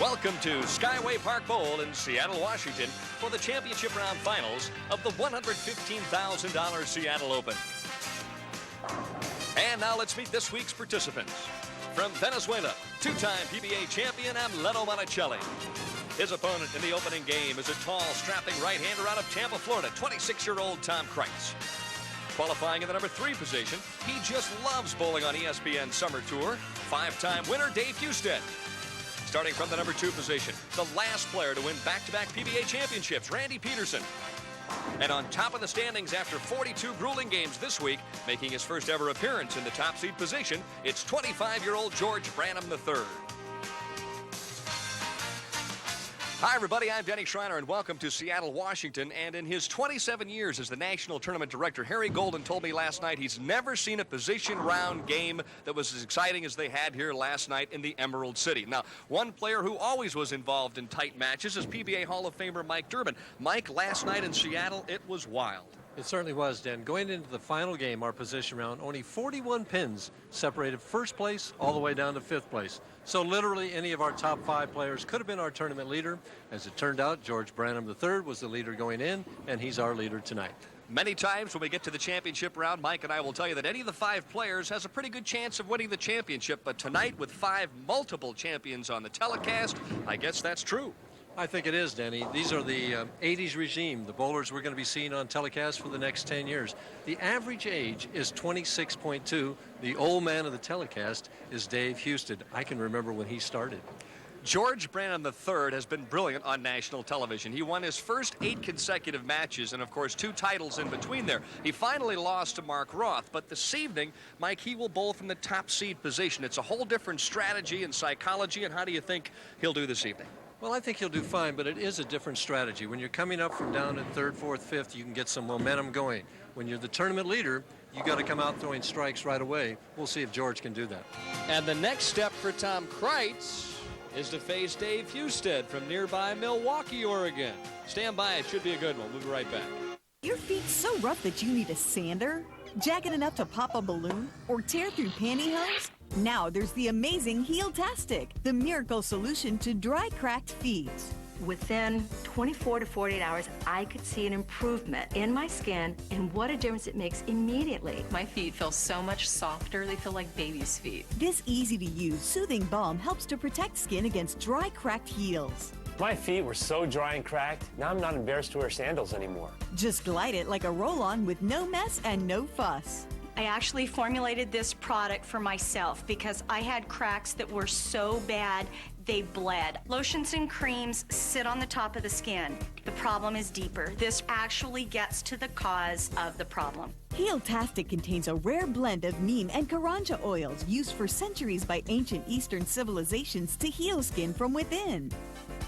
Welcome to Skyway Park Bowl in Seattle, Washington for the championship round finals of the $115,000 Seattle Open. And now let's meet this week's participants. From Venezuela, two-time PBA champion Amleto Monticelli. His opponent in the opening game is a tall, strapping right-hander out of Tampa, Florida, 26-year-old Tom Kreitz. Qualifying in the number 3 position, he just loves bowling on ESPN's Summer Tour, 5-time winner Dave Husted. Starting from the number 2 position, the last player to win back-to-back PBA championships, Randy Peterson. And on top of the standings after 42 grueling games this week, making his first ever appearance in the top seed position, it's 25-year-old George Branham III. Hi, everybody. I'm Denny Schreiner, and welcome to Seattle, Washington. And in his 27 years as the National Tournament Director, Harry Golden told me last night he's never seen a position round game that was as exciting as they had here last night in the Emerald City. Now, one player who always was involved in tight matches is PBA Hall of Famer Mike Durbin. Mike, last night in Seattle, it was wild. It certainly was, Dan. Going into the final game, our position round, only 41 pins separated first place all the way down to 5th place. So literally any of our top 5 players could have been our tournament leader. As it turned out, George Branham III was the leader going in, and he's our leader tonight. Many times when we get to the championship round, Mike and I will tell you that any of the 5 players has a pretty good chance of winning the championship. But tonight, with 5 multiple champions on the telecast, I guess that's true. I think it is, Danny. These are the 80s regime, the bowlers we're going to be seeing on telecast for the next 10 years. The average age is 26.2. The old man of the telecast is Dave Husted. I can remember when he started. George Branham III has been brilliant on national television. He won his first 8 consecutive matches and, of course, 2 titles in between there. He finally lost to Mark Roth, but this evening, Mike, he will bowl from the top seed position. It's a whole different strategy and psychology, and how do you think he'll do this evening? Well, I think he'll do fine, but it is a different strategy. When you're coming up from down at 3rd, 4th, 5th, you can get some momentum going. When you're the tournament leader, you got to come out throwing strikes right away. We'll see if George can do that. And the next step for Tom Kreitz is to face Dave Husted from nearby Milwaukee, Oregon. Stand by, it should be a good one. We'll be right back. Your feet so rough that you need a sander? Jagged enough to pop a balloon? Or tear through pantyhose? Now there's the amazing Heel-tastic, the miracle solution to dry, cracked feet. Within 24 to 48 hours, I could see an improvement in my skin, and what a difference it makes immediately. My feet feel so much softer. They feel like baby's feet. This easy-to-use, soothing balm helps to protect skin against dry, cracked heels. My feet were so dry and cracked, now I'm not embarrassed to wear sandals anymore. Just glide it like a roll-on with no mess and no fuss. I actually formulated this product for myself because I had cracks that were so bad they bled. Lotions and creams sit on the top of the skin. The problem is deeper. This actually gets to the cause of the problem. Heel-tastic contains a rare blend of neem and karanja oils used for centuries by ancient Eastern civilizations to heal skin from within.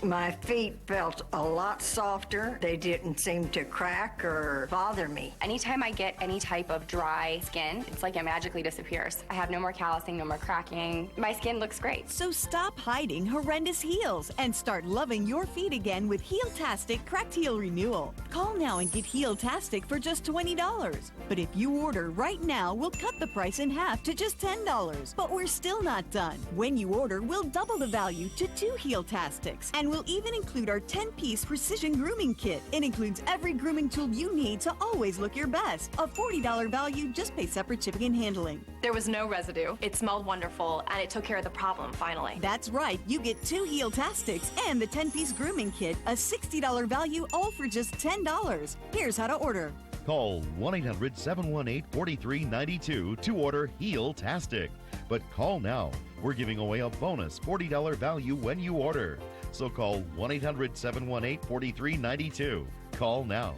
My feet felt a lot softer. They didn't seem to crack or bother me. Anytime I get any type of dry skin, it's like it magically disappears. I have no more callousing, no more cracking. My skin looks great. So stop hiding horrendous heels and start loving your feet again with Heel-tastic Cracked Heel Renewal. Call now and get Heel-tastic for just $20. But if you order right now, we'll cut the price in half to just $10. But we're still not done. When you order, we'll double the value to 2 Heel-tastics. And we'll even include our 10-piece precision grooming kit. It includes every grooming tool you need to always look your best. A $40 value, just pay separate shipping and handling. There was no residue. It smelled wonderful, and it took care of the problem, finally. That's right. You get 2 Heel-tastics and the 10-piece grooming kit, a $60 value, all for just $10. Here's how to order. Call 1-800-718-4392 to order Heel-tastic. But call now. We're giving away a bonus $40 value when you order. So call 1-800-718-4392. Call now.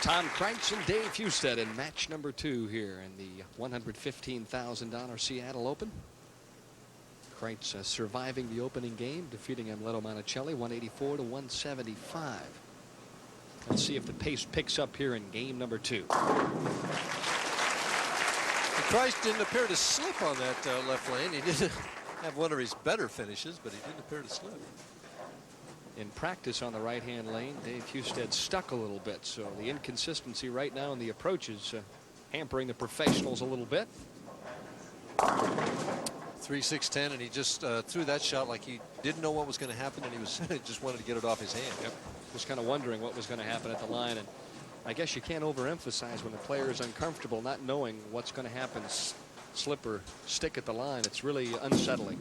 Tom Kreitz and Dave Husted in match number 2 here in the $115,000 Seattle Open. Kreitz surviving the opening game, defeating Amleto Monticelli 184 to 175. Let's see if the pace picks up here in game number 2. Kreitz didn't appear to slip on that left lane. He didn't have one of his better finishes, but he didn't appear to slip. In practice on the right-hand lane, Dave Husted stuck a little bit, so the inconsistency right now in the approach is hampering the professionals a little bit. 3-6-10, and he just threw that shot like he didn't know what was going to happen, and he was just wanted to get it off his hand. Yep. Was kind of wondering what was going to happen at the line, and I guess you can't overemphasize when the player is uncomfortable, not knowing what's going to happen, slip or stick at the line. It's really unsettling.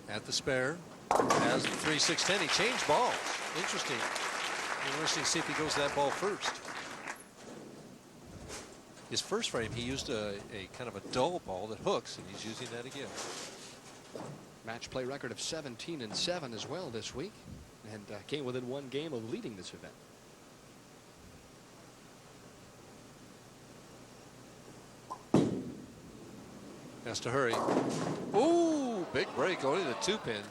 At the spare, as the 3-6-10, he changed balls. Interesting. Interesting to see if he goes to that ball first. His first frame, he used a kind of a dull ball that hooks, and he's using that again. Match play record of 17-7 as well this week, and came within one game of leading this event. Has to hurry. Ooh, big break, only the 2-pin.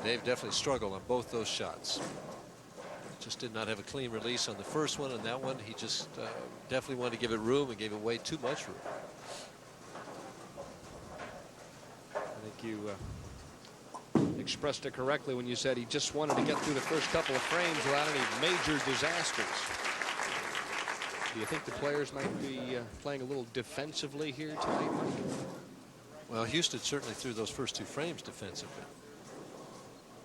Dave definitely struggled on both those shots. Just did not have a clean release on the first one, and that one he just definitely wanted to give it room and gave it way too much room. I think you expressed it correctly when you said he just wanted to get through the first couple of frames without any major disasters. Do you think the players might be playing a little defensively here tonight, Mike? Well, Houston certainly threw those first 2 frames defensively.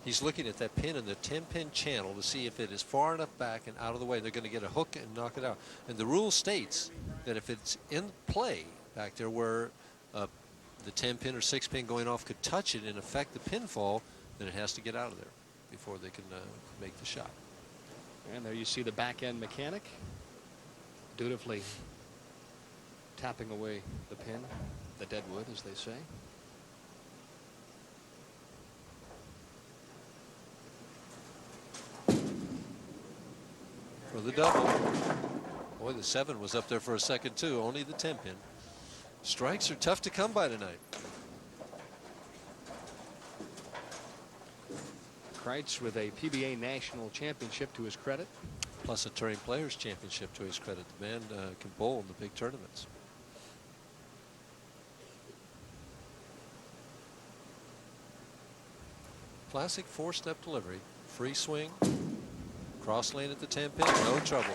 He's looking at that pin in the 10-pin channel to see if it is far enough back and out of the way. They're going to get a hook and knock it out. And the rule states that if it's in play back there where the 10-pin or 6-pin going off could touch it and affect the pinfall, then it has to get out of there before they can make the shot. And there you see the back end mechanic dutifully tapping away the pin, the dead wood, as they say. For the double. Boy, the 7 was up there for a second too. Only the 10-pin. Strikes are tough to come by tonight. Kreitz with a PBA National Championship to his credit. Plus a Touring Players Championship to his credit. The man can bowl in the big tournaments. Classic 4-step delivery. Free swing. Cross lane at the 10-pin, no trouble.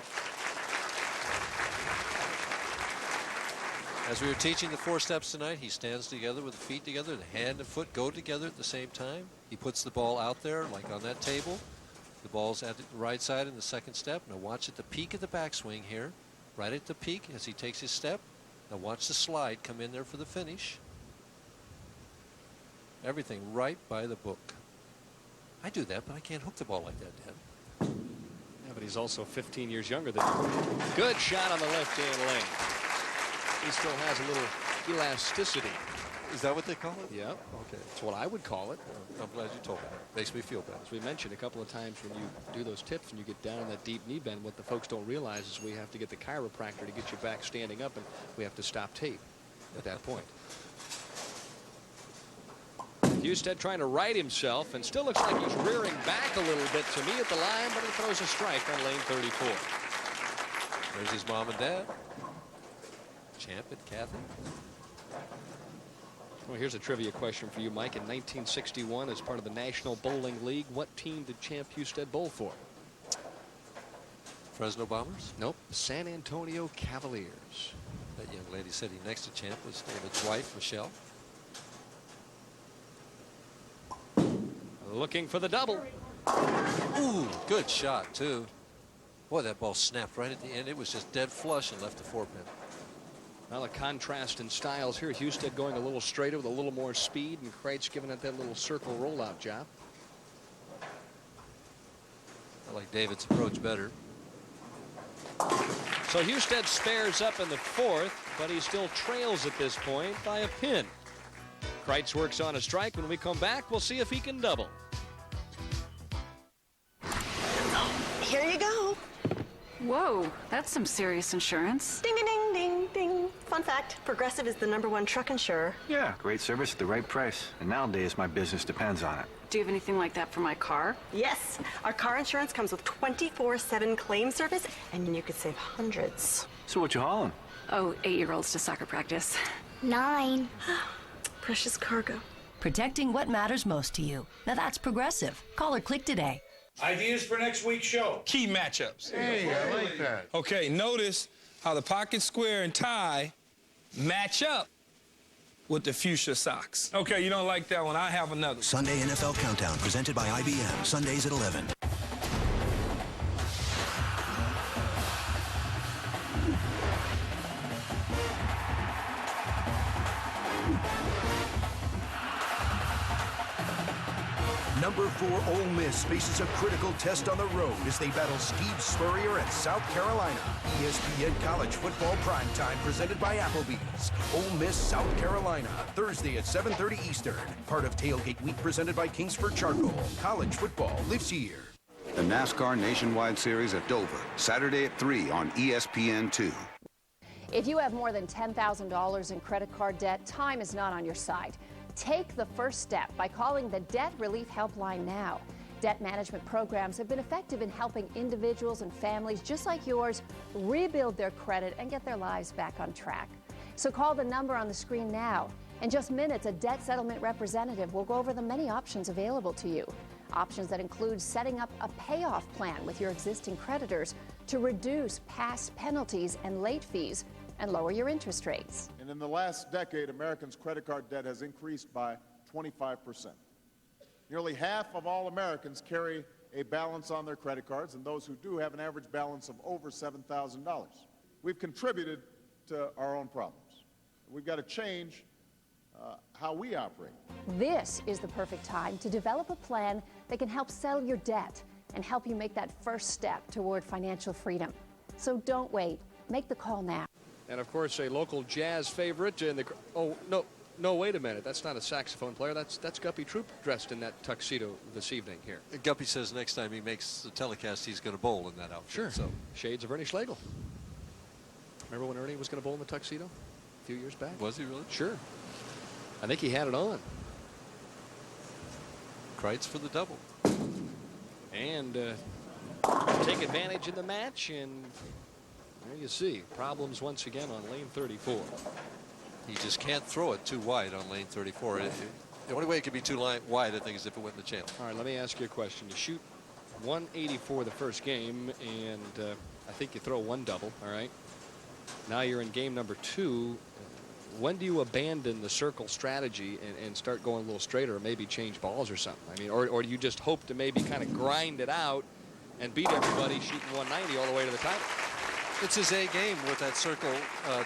As we were teaching the 4 steps tonight, he stands together with the feet together, the hand and foot go together at the same time. He puts the ball out there like on that table. The ball's at the right side in the 2nd step. Now watch at the peak of the backswing here, right at the peak as he takes his step. Now watch the slide come in there for the finish. Everything right by the book. I do that, but I can't hook the ball like that, Dad. Yeah, but he's also 15 years younger than you. Good shot on the left-hand lane. He still has a little elasticity. Is that what they call it? Yeah. Okay. That's what I would call it. I'm glad you told me. Makes me feel better. As we mentioned a couple of times, when you do those tips and you get down in that deep knee bend, what the folks don't realize is we have to get the chiropractor to get you back standing up, and we have to stop tape at that point. Husted trying to right himself, and still looks like he's rearing back a little bit to me at the line, but he throws a strike on lane 34. There's his mom and dad. Champ and Kathy. Well, here's a trivia question for you, Mike. In 1961, as part of the National Bowling League, what team did Champ Husted bowl for? Fresno Bombers? Nope. San Antonio Cavaliers. That young lady sitting next to Champ was David's wife, Michelle. Looking for the double. Ooh, good shot, too. Boy, that ball snapped right at the end. It was just dead flush and left the 4-pin. Well, a contrast in styles here. Husted going a little straighter with a little more speed, and Kreitz giving it that little circle rollout job. I like David's approach better. So Husted spares up in the 4th, but he still trails at this point by a pin. Kreitz works on a strike. When we come back, we'll see if he can double. Here you go. Whoa, that's some serious insurance. Ding, ding, ding, ding, ding. Fun fact, Progressive is the #1 truck insurer. Yeah, great service at the right price. And nowadays, my business depends on it. Do you have anything like that for my car? Yes, our car insurance comes with 24/7 claim service, and you could save hundreds. So what you hauling? Oh, 8-year-olds to soccer practice. 9. Precious cargo. Protecting what matters most to you. Now that's Progressive. Call or click today. Ideas for next week's show. Key matchups. Hey, I like that. Okay, notice how the pocket square and tie match up with the fuchsia socks. Okay, you don't like that one. I have another. Sunday NFL Countdown, presented by IBM. Sundays at 11. Number 4 Ole Miss faces a critical test on the road as they battle Steve Spurrier at South Carolina. ESPN College Football Primetime presented by Applebee's. Ole Miss, South Carolina, Thursday at 7:30 Eastern. Part of Tailgate Week presented by Kingsford Charcoal. College football lives here. The NASCAR Nationwide Series at Dover, Saturday at 3 on ESPN2. If you have more than $10,000 in credit card debt, time is not on your side. Take the first step by calling the Debt Relief Helpline now. Debt management programs have been effective in helping individuals and families just like yours rebuild their credit and get their lives back on track. So call the number on the screen now. In just minutes, a debt settlement representative will go over the many options available to you. Options that include setting up a payoff plan with your existing creditors to reduce past penalties and late fees and lower your interest rates. And in the last decade, Americans' credit card debt has increased by 25%. Nearly half of all Americans carry a balance on their credit cards, and those who do have an average balance of over $7,000. We've contributed to our own problems. We've got to change how we operate. This is the perfect time to develop a plan that can help settle your debt and help you make that first step toward financial freedom. So don't wait. Make the call now. And of course, a local jazz favorite in the. Oh no! Wait a minute. That's not a saxophone player. That's Guppy Troop dressed in that tuxedo this evening here. Guppy says next time he makes the telecast, he's going to bowl in that outfit. Sure. So shades of Ernie Schlegel. Remember when Ernie was going to bowl in the tuxedo a few years back? Was he really? Sure. I think he had it on. Kreitz for the double. And take advantage in the match, and there you see problems once again on lane 34. He just can't throw it too wide on lane 34. The only way it could be too wide, I think, is if it went in the channel. All right, let me ask you a question. You shoot 184 the first game, and I think you throw one double, all right? Now you're in game number 2. When do you abandon the circle strategy and start going a little straighter, or maybe change balls or something? I mean, or do you just hope to maybe kind of grind it out and beat everybody shooting 190 all the way to the title? It's his A game with that circle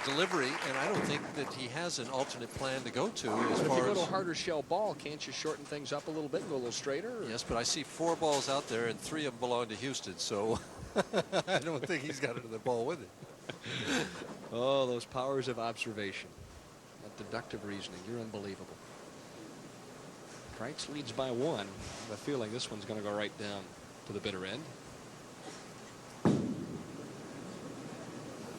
delivery, and I don't think that he has an alternate plan to go to. As But far if you go as to a harder shell ball, can't you shorten things up a little bit and go a little straighter? Or? Yes, but I see 4 balls out there, and 3 of them belong to Houston, so I don't think he's got another ball with it. Oh, those powers of observation. That deductive reasoning, you're unbelievable. Kreitz leads by 1. I have a feeling this one's going to go right down to the bitter end.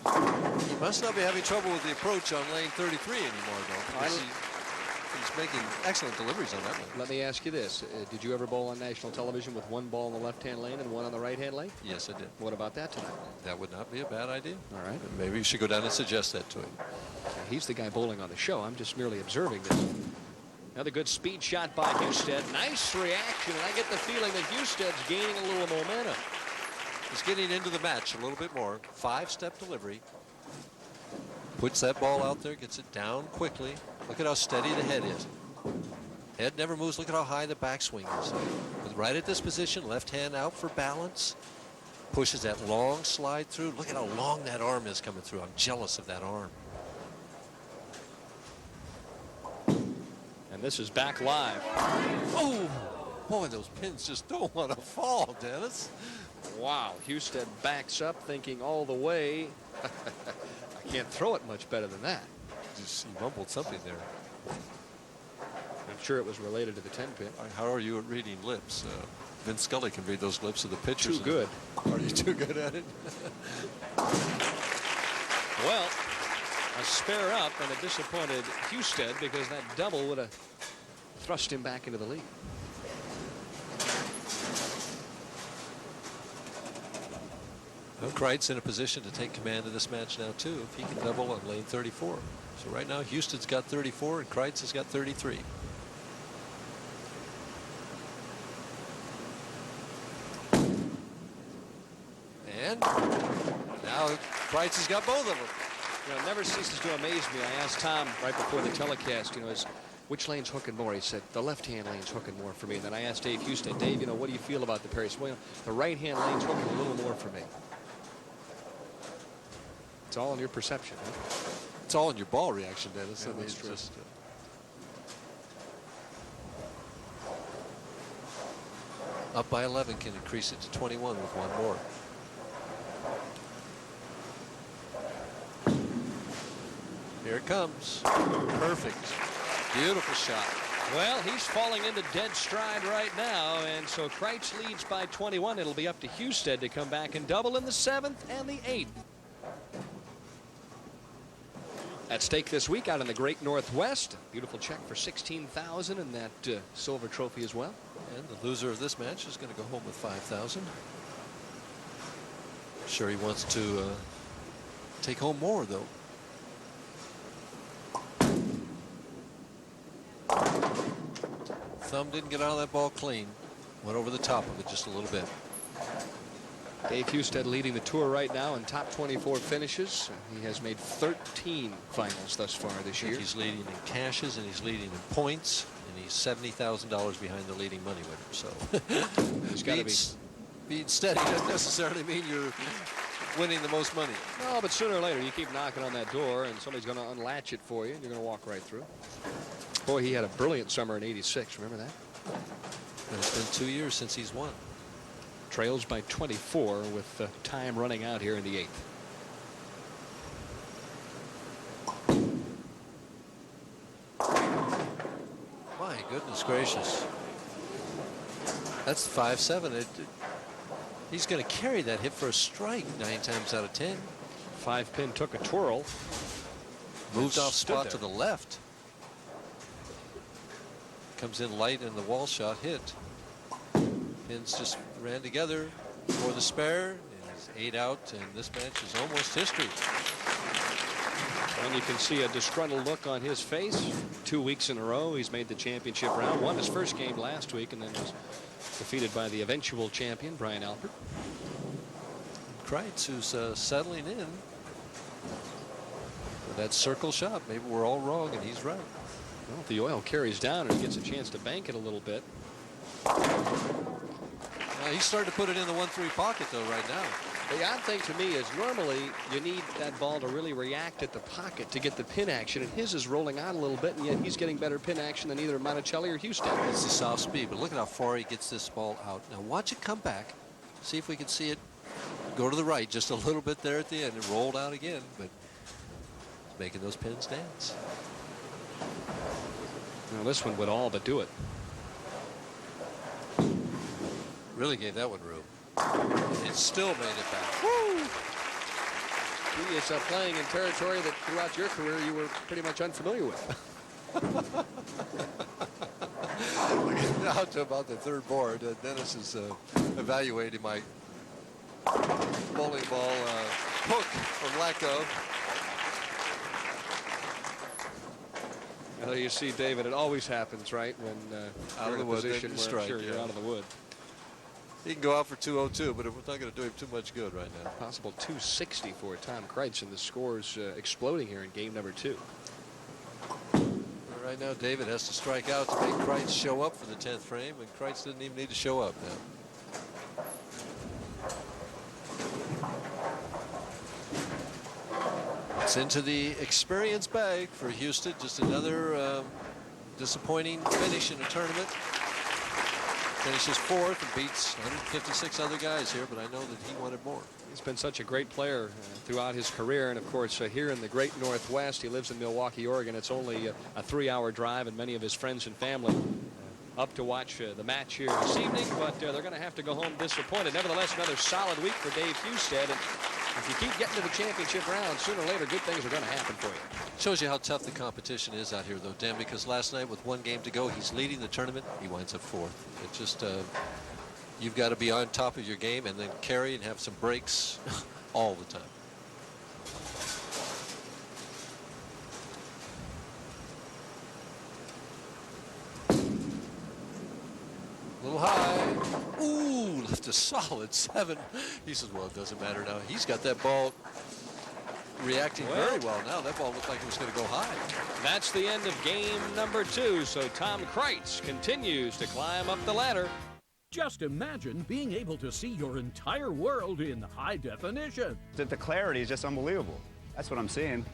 He must not be having trouble with the approach on lane 33 anymore, though. Because he's making excellent deliveries on that one. Let me ask you this. Did you ever bowl on national television with 1 ball in the left-hand lane and 1 on the right-hand lane? Yes, I did. What about that tonight? That would not be a bad idea. All right. Maybe you should go down and suggest that to him. He's the guy bowling on the show. I'm just merely observing this. Another good speed shot by Husted. Nice reaction, and I get the feeling that Husted's gaining a little momentum. He's getting into the match a little bit more. 5-step delivery. Puts that ball out there, gets it down quickly. Look at how steady the head is. Head never moves. Look at how high the backswing is. But right at this position, left hand out for balance. Pushes that long slide through. Look at how long that arm is coming through. I'm jealous of that arm. And this is back live. Oh, boy, those pins just don't want to fall, Dennis. Wow, Husted backs up thinking all the way. I can't throw it much better than that. Just, he mumbled something there. I'm sure it was related to the 10-pin. How are you at reading lips? Vince Scully can read those lips of the pitchers. Too good. Are you too good at it? Well, a spare up and a disappointed Husted because that double would have thrust him back into the lead. Well, Kreitz in a position to take command of this match now, too, if he can double on lane 34. So right now, Houston's got 34 and Kreitz has got 33. And now Kreitz has got both of them. You know, it never ceases to amaze me. I asked Tom right before the telecast, you know, which lane's hooking more? He said, the left-hand lane's hooking more for me. And then I asked Dave Houston, Dave, you know, what do you feel about the pair? He said, well, the right-hand lane's hooking a little more for me. It's all in your perception, huh? It's all in your ball reaction, Dennis. Yeah, I mean, that's true. just, up by 11 can increase it to 21 with one more. Here it comes. Perfect. Beautiful shot. Well, he's falling into dead stride right now, and so Kreitz leads by 21. It'll be up to Husted to come back and double in the 7th and the 8th. At stake this week out in the Great Northwest, beautiful check for $16,000 and that silver trophy as well. And the loser of this match is going to go home with $5,000. Sure, he wants to take home more, though. Thumb didn't get out of that ball clean. Went over the top of it just a little bit. Dave Husted leading the tour right now in top 24 finishes. He has made 13 finals thus far this year. He's leading in cashes and he's leading in points, and he's $70,000 behind the leading money winner. So he's got to be. Being steady doesn't necessarily mean you're winning the most money. No, but sooner or later you keep knocking on that door and somebody's going to unlatch it for you and you're going to walk right through. Boy, he had a brilliant summer in '86. Remember that? And it's been 2 years since he's won. Trails by 24 with time running out here in the 8th. My goodness gracious. That's 5-7. He's going to carry that hit for a strike 9 times out of 10. 5-pin took a twirl. Moved off spot to the left. Comes in light and the wall shot hit. Pins just ran together for the spare. It is 8 out, and this match is almost history. And you can see a disgruntled look on his face. 2 weeks in a row, he's made the championship round. Won his first game last week, and then was defeated by the eventual champion, Brian Alpert. Kreitz, who's settling in with that circle shot. Maybe we're all wrong, and he's right. Well, if the oil carries down and he gets a chance to bank it a little bit. He's starting to put it in the 1-3 pocket, though, right now. The odd thing to me is normally you need that ball to really react at the pocket to get the pin action, and his is rolling out a little bit, and yet he's getting better pin action than either Monticelli or Houston. It's the soft speed, but look at how far he gets this ball out. Now watch it come back. See if we can see it go to the right just a little bit there at the end. It rolled out again, but it's making those pins dance. Now this one would all but do it. Really gave that one room. It still made it back. Woo! He is playing in territory that throughout your career you were pretty much unfamiliar with. Now to about the third board, Dennis is evaluating my bowling ball hook or lack of. Well, you see, David, it always happens, right, when out of the wood, position where strike, sure, you're out of the wood. He can go out for 202, but it's not going to do him too much good right now. Possible 260 for Tom Kreitz, and the score's exploding here in game number 2. Right now, David has to strike out to make Kreitz show up for the 10th frame, and Kreitz didn't even need to show up now. It's into the experience bag for Houston. Just another disappointing finish in a tournament. Finishes 4th and beats 156 other guys here, but I know that he wanted more. He's been such a great player throughout his career, and of course here in the Great Northwest, he lives in Milwaukee, Oregon. It's only a 3-hour drive, and many of his friends and family up to watch the match here this evening, but they're going to have to go home disappointed. Nevertheless, another solid week for Dave Husted, and if you keep getting to the championship round, sooner or later, good things are going to happen for you. Shows you how tough the competition is out here, though, Dan, because last night with 1 game to go, he's leading the tournament. He winds up 4th. It just, you've got to be on top of your game and then carry and have some breaks all the time. A little high. Ooh, left a solid 7. He says, well, it doesn't matter now. He's got that ball reacting very well now. That ball looked like it was going to go high. That's the end of game number 2. So Tom Kreitz continues to climb up the ladder. Just imagine being able to see your entire world in high definition. The clarity is just unbelievable. That's what I'm seeing.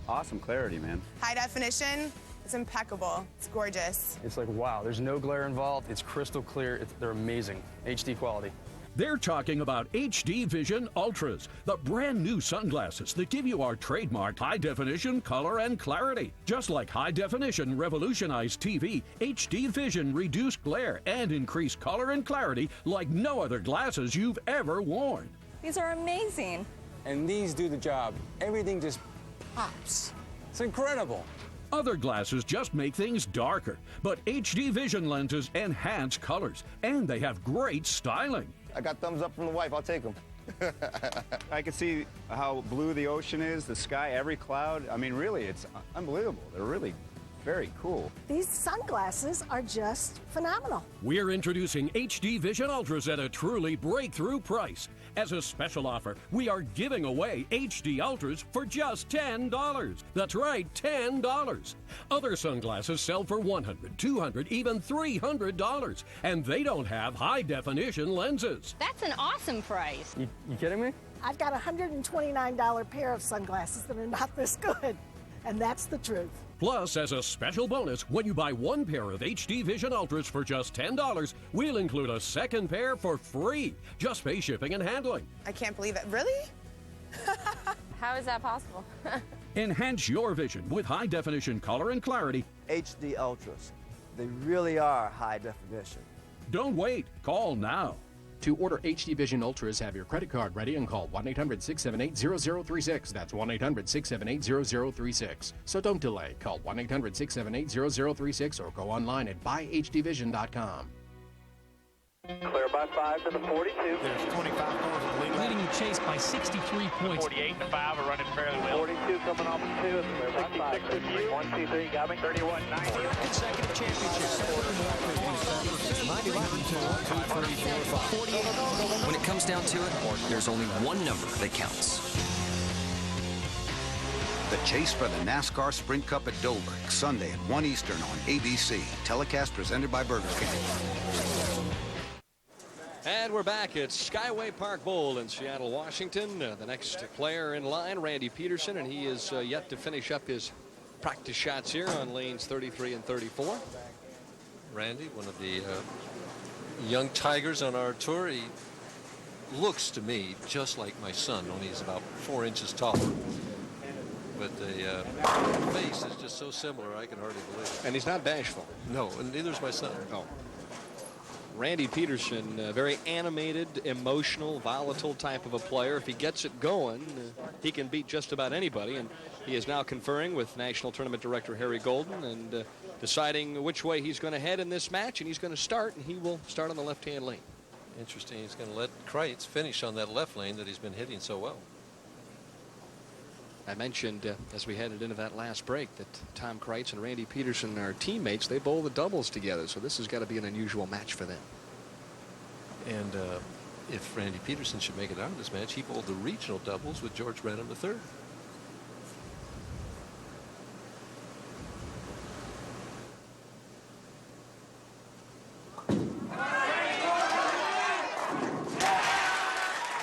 Awesome clarity, man. High definition, it's impeccable. It's gorgeous. It's like, wow, there's no glare involved. It's crystal clear. They're amazing. HD quality. They're talking about HD Vision Ultras, the brand new sunglasses that give you our trademark high definition color and clarity. Just like high definition revolutionized TV, HD Vision reduced glare and increased color and clarity like no other glasses you've ever worn. These are amazing. And these do the job. Everything just pops. It's incredible. Other glasses just make things darker, but HD Vision lenses enhance colors, and they have great styling. I got thumbs up from the wife. I'll take them. I can see how blue the ocean is, the sky, every cloud. I mean, really, it's unbelievable. They're really very cool. These sunglasses are just phenomenal. We're introducing HD Vision Ultras at a truly breakthrough price. As a special offer, we are giving away HD Ultras for just $10. That's right, $10. Other sunglasses sell for $100, $200, even $300, and they don't have high-definition lenses. That's an awesome price. You kidding me? I've got a $129 pair of sunglasses that are not this good, and that's the truth. Plus, as a special bonus, when you buy one pair of HD Vision Ultras for just $10, we'll include a second pair for free. Just pay shipping and handling. I can't believe it. Really? How is that possible? Enhance your vision with high-definition color and clarity. HD Ultras. They really are high definition. Don't wait. Call now. To order HD Vision Ultras, have your credit card ready and call 1-800-678-0036. That's 1-800-678-0036. So don't delay. Call 1-800-678-0036 or go online at buyhdvision.com. Clear by 5 to the 42. There's 25 cars in the lead. Leading the chase by 63 points. 48 to 5 are running fairly well. 42 coming off the 2. 66 with you. 1, 2, 3, got me. 31, 90. Consecutive championships. When it comes down to it, there's only one number that counts. The chase for the NASCAR Sprint Cup at Dover, Sunday at 1 Eastern on ABC. Telecast presented by Burger King. And we're back at Skyway Park Bowl in Seattle, Washington. The next player in line, Randy Peterson, and he is yet to finish up his practice shots here on lanes 33 and 34. Randy, one of the young Tigers on our tour. He looks to me just like my son, only he's about 4 inches taller. But the face is just so similar, I can hardly believe it. And he's not bashful. No, and neither is my son. No. Randy Peterson, very animated, emotional, volatile type of a player. If he gets it going, he can beat just about anybody. And he is now conferring with National Tournament Director Harry Golden and deciding which way he's going to head in this match. And he's going to start, and he will start on the left-hand lane. Interesting. He's going to let Kreitz finish on that left lane that he's been hitting so well. I mentioned as we headed into that last break that Tom Kreitz and Randy Peterson are teammates. They bowl the doubles together, so this has got to be an unusual match for them. And if Randy Peterson should make it out of this match, he bowled the regional doubles with George Branham III.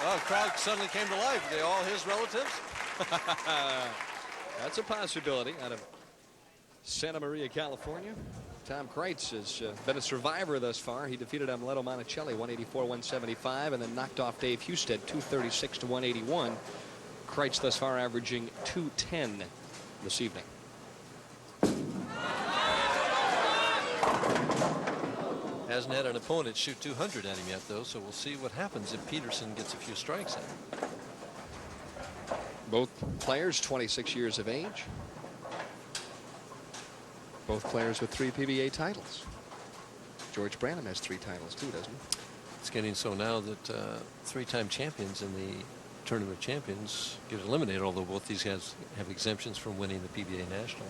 Oh, the crowd suddenly came to life. Are they all his relatives? That's a possibility out of Santa Maria, California. Tom Kreitz has been a survivor thus far. He defeated Amleto Monticelli 184-175 and then knocked off Dave Husted 236-181. Kreitz thus far averaging 210 this evening. Hasn't had an opponent shoot 200 at him yet, though, so we'll see what happens if Peterson gets a few strikes in. Both players 26 years of age. Both players with 3 PBA titles. George Branham has 3 titles too, doesn't he? It's getting so now that 3-time champions in the Tournament of Champions get eliminated, although both these guys have exemptions from winning the PBA National.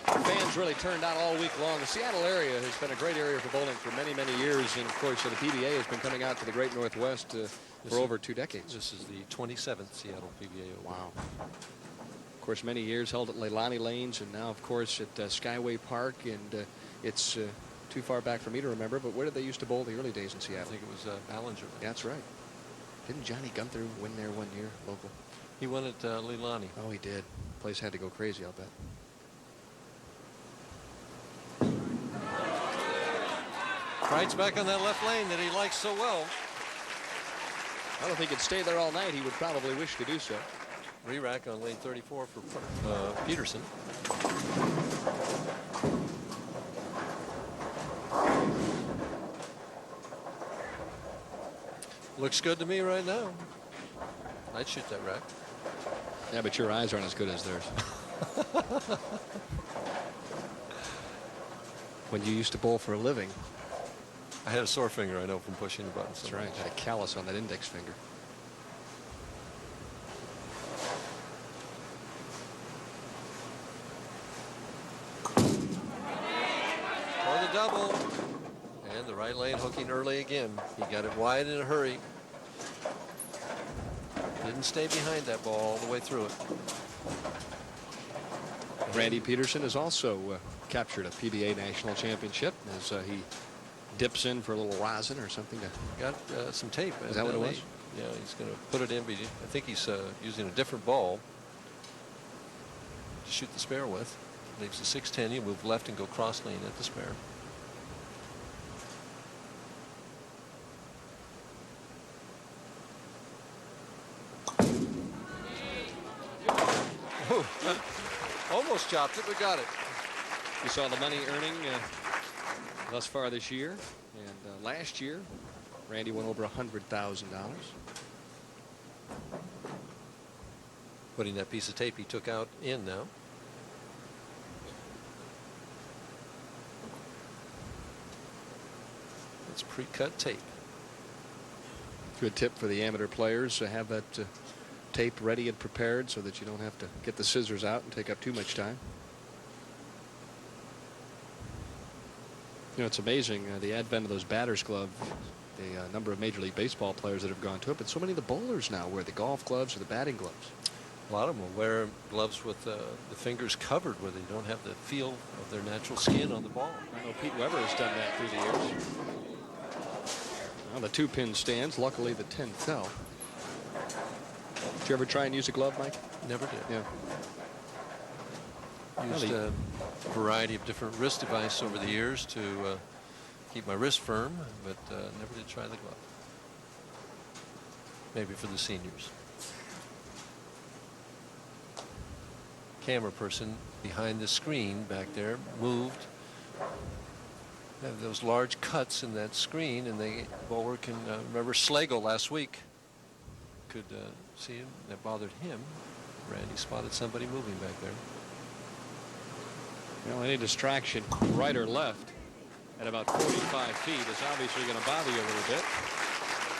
Fans has really turned out all week long. The Seattle area has been a great area for bowling for many, many years. And, of course, the PBA has been coming out to the Great Northwest for over 2 decades. This is the 27th Seattle PBA Open. Wow. Of course, many years held at Leilani Lanes, and now, of course, at Skyway Park. And it's too far back for me to remember, but where did they used to bowl the early days in Seattle? I think it was Ballinger. Yeah, that's right. Didn't Johnny Gunther win there one year, local? He won at Leilani. Oh, he did. Place had to go crazy, I'll bet. Wright's back on that left lane that he likes so well. I don't think he'd stay there all night. He would probably wish to do so. Re-rack on lane 34 for Peterson. Looks good to me right now. I'd shoot that rack. Yeah, but your eyes aren't as good as theirs. When you used to bowl for a living. I had a sore finger, I know, from pushing the buttons. That's right. I had a callus on that index finger. For the double. And the right lane hooking early again. He got it wide in a hurry. Didn't stay behind that ball all the way through it. Randy Peterson has also captured a PBA national championship as he dips in for a little rosin or something. Got some tape. Is that what it was? Yeah, he's going to put it in. But I think he's using a different ball to shoot the spare with. Leaves the 610. You move left and go cross lane at the spare. Almost chopped it, but got it. You saw the money earning thus far this year, and last year Randy won over $100,000. Putting that piece of tape he took out in now. It's pre-cut tape. Good tip for the amateur players to have that tape ready and prepared so that you don't have to get the scissors out and take up too much time. You know, it's amazing the advent of those batter's gloves, the number of Major League Baseball players that have gone to it, but so many of the bowlers now wear the golf gloves or the batting gloves. A lot of them will wear gloves with the fingers covered where they don't have the feel of their natural skin on the ball. I know Pete Weber has done that through the years. Well, the 2-pin stands. Luckily, the 10 fell. Did you ever try and use a glove, Mike? Never did. Yeah. Used a variety of different wrist devices over the years to keep my wrist firm, but never did try the glove. Maybe for the seniors. Camera person behind the screen back there moved. Have those large cuts in that screen, and the bowler can remember Slagle last week. Could see him. That bothered him. Randy spotted somebody moving back there. Well, any distraction, right or left, at about 45 feet is obviously going to bother you a little bit.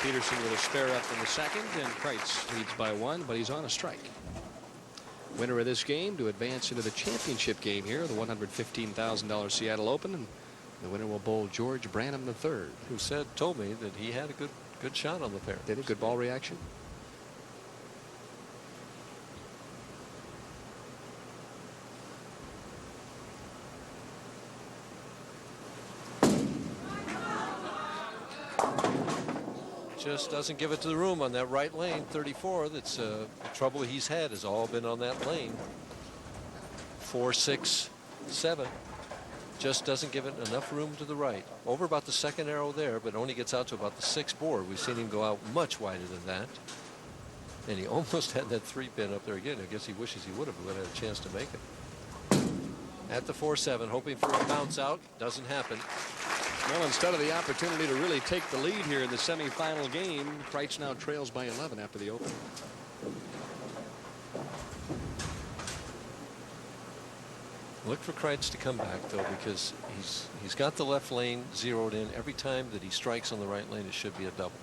Peterson with a spare up in the second, and Kreitz leads by 1, but he's on a strike. Winner of this game to advance into the championship game here, the $115,000 Seattle Open, and the winner will bowl George Branham III. Who told me that he had a good shot on the pair. Did he? Good ball reaction? Just doesn't give it to the room on that right lane, 34. That's the trouble he's had has all been on that lane. 4, 6, 7. Just doesn't give it enough room to the right. Over about the second arrow there, but only gets out to about the 6th board. We've seen him go out much wider than that. And he almost had that 3-pin up there again. I guess he wishes he would have had a chance to make it. At the 4-7, hoping for a bounce out. Doesn't happen. Well, instead of the opportunity to really take the lead here in the semifinal game, Kreitz now trails by 11 after the open. Look for Kreitz to come back, though, because he's got the left lane zeroed in. Every time that he strikes on the right lane, it should be a double.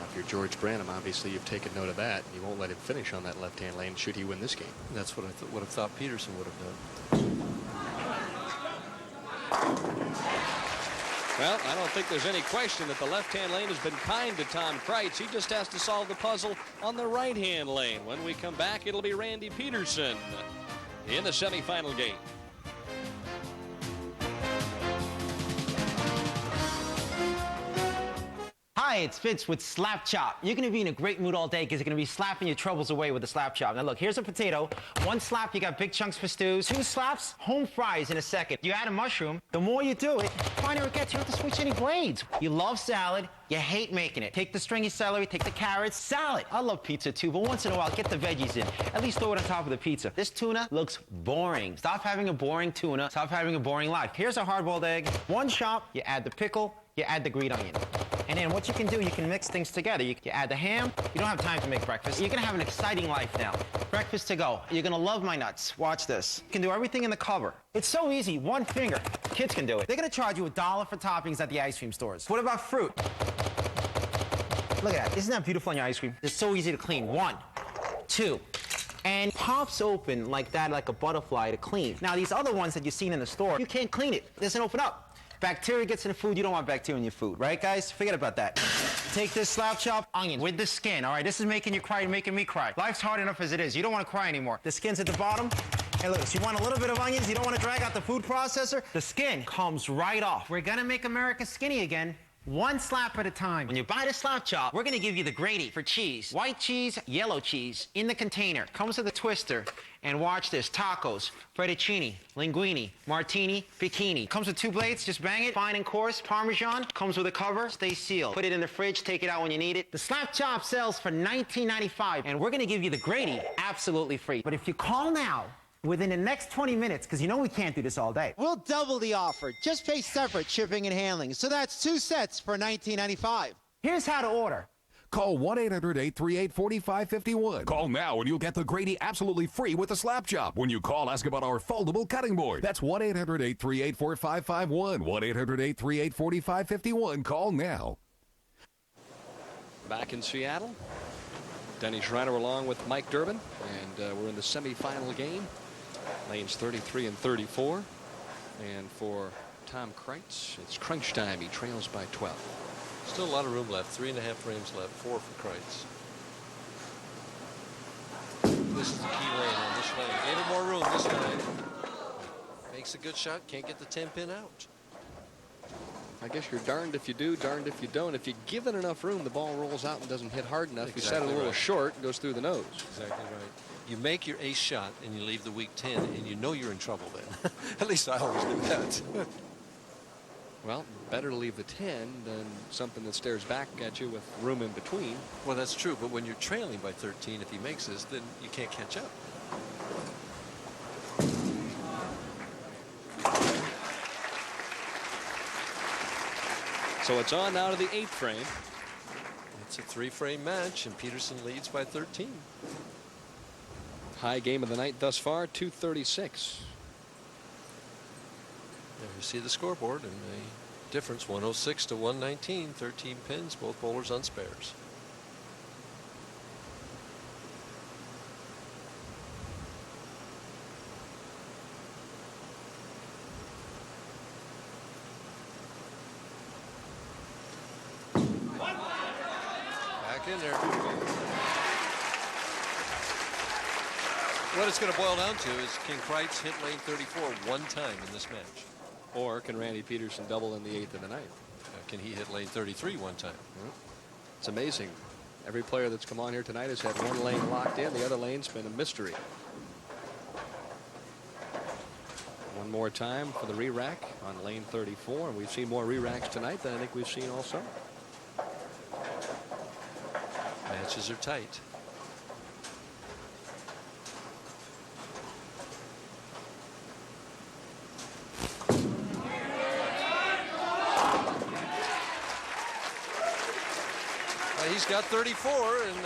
If you're George Branham, obviously you've taken note of that. You won't let him finish on that left-hand lane should he win this game. That's what I would have thought Peterson would have done. Well, I don't think there's any question that the left-hand lane has been kind to Tom Kreitz. He just has to solve the puzzle on the right-hand lane. When we come back, it'll be Randy Peterson in the semifinal game. Hi, it's Fitz with Slap Chop. You're going to be in a great mood all day because you're going to be slapping your troubles away with the Slap Chop. Now look, here's a potato. One slap, you got big chunks for stews. Two slaps, home fries in a second. You add a mushroom. The more you do it, the finer it gets. You don't have to switch any blades. You love salad. You hate making it. Take the stringy celery, take the carrots, salad. I love pizza too, but once in a while, get the veggies in. At least throw it on top of the pizza. This tuna looks boring. Stop having a boring tuna. Stop having a boring life. Here's a hard-boiled egg. One chop, you add the pickle, you add the green onion. And then what you can do, you can mix things together. You add the ham. You don't have time to make breakfast. You're going to have an exciting life now. Breakfast to go. You're going to love my nuts. Watch this. You can do everything in the cover. It's so easy. One finger. Kids can do it. They're going to charge you $1 for toppings at the ice cream stores. What about fruit? Look at that. Isn't that beautiful on your ice cream? It's so easy to clean. 1, 2. And pops open like that, like a butterfly to clean. Now, these other ones that you've seen in the store, you can't clean it. It doesn't open up. Bacteria gets in the food. You don't want bacteria in your food, right, guys? Forget about that. Take this slap chop onion with the skin, all right? This is making you cry and making me cry. Life's hard enough as it is. You don't want to cry anymore. The skin's at the bottom. Hey, look, you want a little bit of onions. You don't want to drag out the food processor. The skin comes right off. We're going to make America skinny again. One slap at a time. When you buy the slap chop, we're going to give you the grady for cheese. White cheese, yellow cheese in the container. Comes with a twister. And watch this. Tacos, fettuccine, linguine, martini, bikini. Comes with 2 blades. Just bang it. Fine and coarse. Parmesan. Comes with a cover. Stay sealed. Put it in the fridge. Take it out when you need it. The slap chop sells for $19.95. And we're going to give you the grady absolutely free. But if you call now, within the next 20 minutes, because you know we can't do this all day, we'll double the offer. Just pay separate shipping and handling. So that's 2 sets for $19.95. Here's how to order. Call 1-800-838-4551. Call now and you'll get the Grady absolutely free with the Slap Chop. When you call, ask about our foldable cutting board. That's 1-800-838-4551. 1-800-838-4551. Call now. Back in Seattle, Denny Schreiner along with Mike Durbin, and we're in the semifinal game. Lanes 33 and 34. And for Tom Kreitz, it's crunch time. He trails by 12. Still a lot of room left. 3.5 frames left. 4 for Kreitz. This is the key lane on this lane. Gave him more room this time. Makes a good shot. Can't get the 10-pin out. I guess you're darned if you do, darned if you don't. If you give it enough room, the ball rolls out and doesn't hit hard enough. Exactly. You set it a little short, it goes through the nose. Exactly right. You make your ace shot and you leave the weak 10, and you know you're in trouble then. At least I always do that. Well, better to leave the 10 than something that stares back at you with room in between. Well, that's true, but when you're trailing by 13, if he makes this, then you can't catch up. So it's on now to the 8th frame. It's a 3-frame match, and Peterson leads by 13. High game of the night thus far, 236. There you see the scoreboard, and the difference 106 to 119, 13 pins, both bowlers on spares. Back in there. What it's going to boil down to is, can Kreitz hit lane 34 one time in this match? Or can Randy Peterson double in the 8th and the 9th? Can he hit lane 33 one time? It's amazing. Every player that's come on here tonight has had one lane locked in. The other lane's been a mystery. One more time for the re-rack on lane 34. And we've seen more re-racks tonight than I think we've seen all summer. Matches are tight. He's got 34, and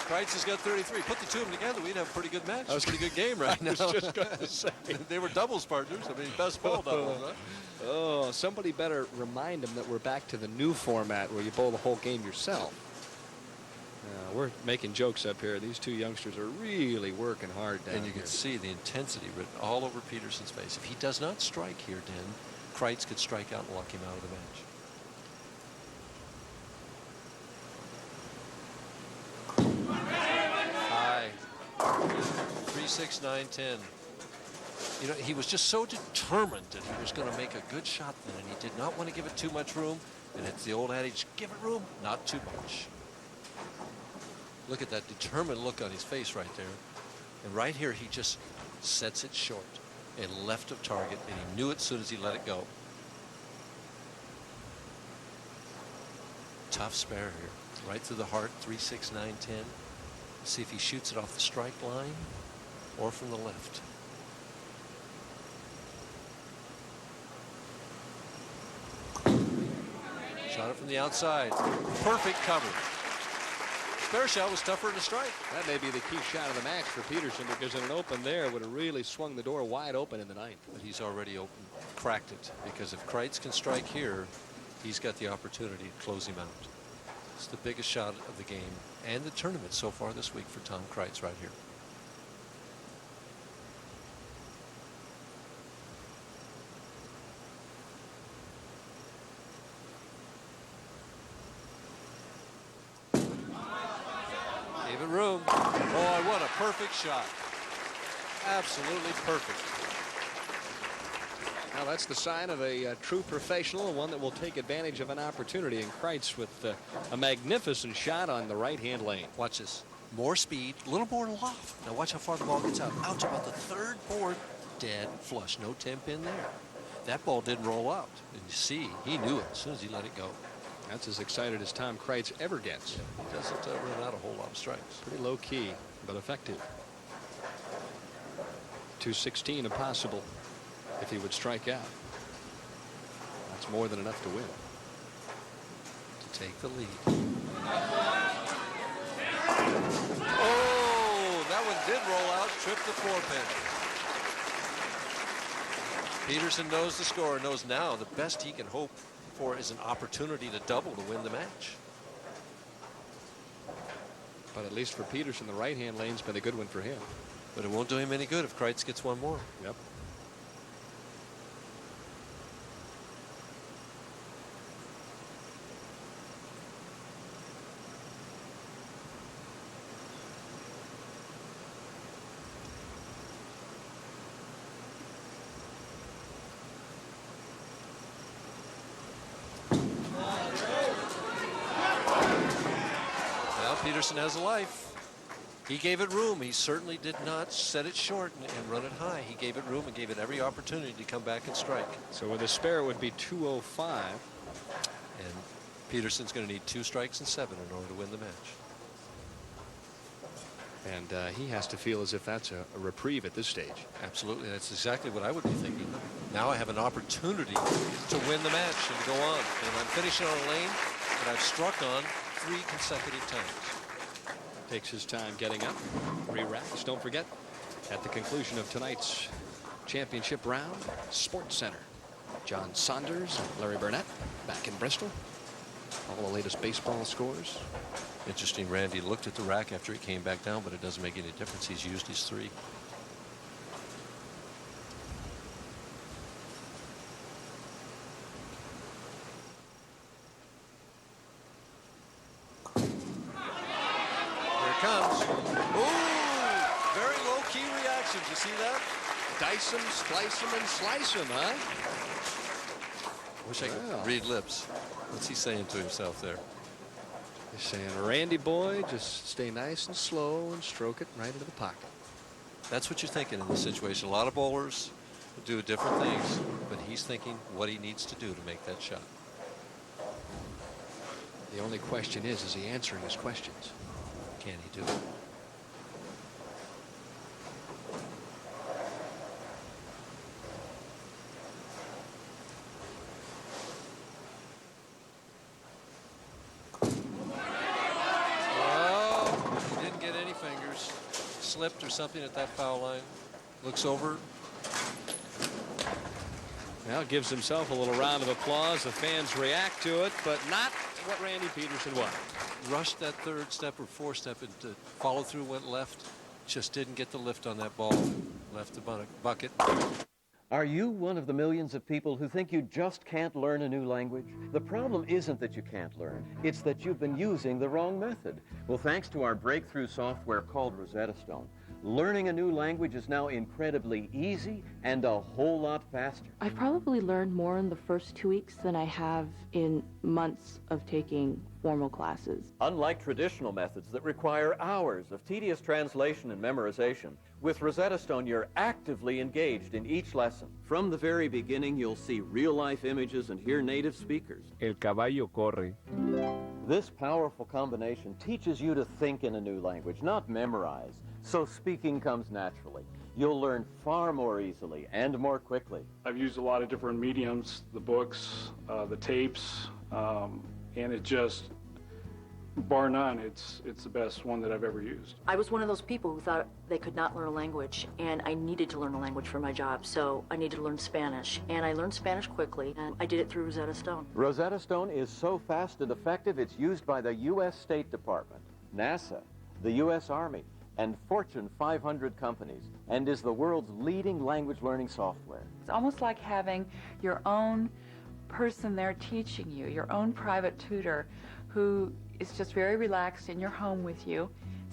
Kreitz has got 33. Put the two of them together, we'd have a pretty good match. That was a pretty good game right now. I was just going to say. They were doubles partners. I mean, best ball doubles, right? Oh, somebody better remind them that we're back to the new format where you bowl the whole game yourself. We're making jokes up here. These two youngsters are really working hard down And you here. can see the intensity written all over Peterson's face. If he does not strike here, Dan, Kreitz could strike out and lock him out of the match. High. 3-6, 9-10. You know, he was just so determined that he was going to make a good shot then, and he did not want to give it too much room. And it's the old adage, give it room, not too much. Look at that determined look on his face right there. And right here, he just sets it short and left of target, and he knew it as soon as he let it go. Tough spare here. Right through the heart, 3-6, 9-10. See if he shoots it off the strike line or from the left. Shot it from the outside. Perfect cover. Spare shot was tougher to strike. That may be the key shot of the match for Peterson, because in an open there would have really swung the door wide open in the ninth. But he's already open, cracked it, because if Kreitz can strike here, he's got the opportunity to close him out. It's the biggest shot of the game and the tournament so far this week for Tom Kreitz right here. Gave it room. Boy, what a perfect shot. Absolutely perfect. Now that's the sign of a true professional, one that will take advantage of an opportunity. And Kreitz with a magnificent shot on the right-hand lane. Watch this. More speed, a little more loft. Now watch how far the ball gets out. Out to about the third board, dead flush. No 10 pin there. That ball didn't roll out. And you see, he knew it as soon as he let it go. That's as excited as Tom Kreitz ever gets. Yeah, he doesn't run out a whole lot of strikes. Pretty low key, but effective. 216 impossible if he would strike out. That's more than enough to win. To take the lead. Oh, that one did roll out, tripped the 4-pin. Peterson knows the score, knows now the best he can hope for is an opportunity to double to win the match. But at least for Peterson, the right-hand lane's been a good one for him. But it won't do him any good if Kreitz gets one more. Yep. Peterson has a life. He gave it room. He certainly did not set it short and run it high. He gave it room and gave it every opportunity to come back and strike. So with a spare, it would be 205. And Peterson's going to need 2 strikes and 7 in order to win the match. And he has to feel as if that's a reprieve at this stage. Absolutely. That's exactly what I would be thinking. Now I have an opportunity to win the match and to go on. And I'm finishing on a lane that I've struck on 3 consecutive times. Takes his time getting up. 3 racks. Don't forget, at the conclusion of tonight's championship round, Sports Center. John Saunders and Larry Burnett back in Bristol. All the latest baseball scores. Interesting, Randy looked at the rack after he came back down, but it doesn't make any difference. He's used his 3. Comes. Ooh, very low-key reactions. You see that? Dice him, splice him, and slice him, huh? Wish I could read lips. What's he saying to himself there? He's saying, Randy boy, just stay nice and slow and stroke it right into the pocket. That's what you're thinking in this situation. A lot of bowlers do different things, but he's thinking what he needs to do to make that shot. The only question is he answering his questions? Can he do it? Oh, he didn't get any fingers. Slipped or something at that foul line. Looks over. Now gives himself a little round of applause. The fans react to it, but not what Randy Peterson was. rushed that third step or fourth step and to follow through, went left. Just didn't get the lift on that ball. Left the bucket. Are you one of the millions of people who think you just can't learn a new language? The problem isn't that you can't learn. It's that you've been using the wrong method. Well, thanks to our breakthrough software called Rosetta Stone, learning a new language is now incredibly easy and a whole lot faster. I've probably learned more in the first 2 weeks than I have in months of taking formal classes. Unlike traditional methods that require hours of tedious translation and memorization, with Rosetta Stone, you're actively engaged in each lesson. From the very beginning, you'll see real-life images and hear native speakers. El caballo corre. This powerful combination teaches you to think in a new language, not memorize, so speaking comes naturally. You'll learn far more easily and more quickly. I've used a lot of different mediums, the books, the tapes, and it just, bar none, it's the best one that I've ever used. I was one of those people who thought they could not learn a language, and I needed to learn a language for my job, so I needed to learn Spanish. And I learned Spanish quickly, and I did it through Rosetta Stone. Rosetta Stone is so fast and effective, it's used by the U.S. State Department, NASA, the U.S. Army, and Fortune 500 companies, and is the world's leading language learning software. It's almost like having your own person there teaching you, your own private tutor who is just very relaxed in your home with you,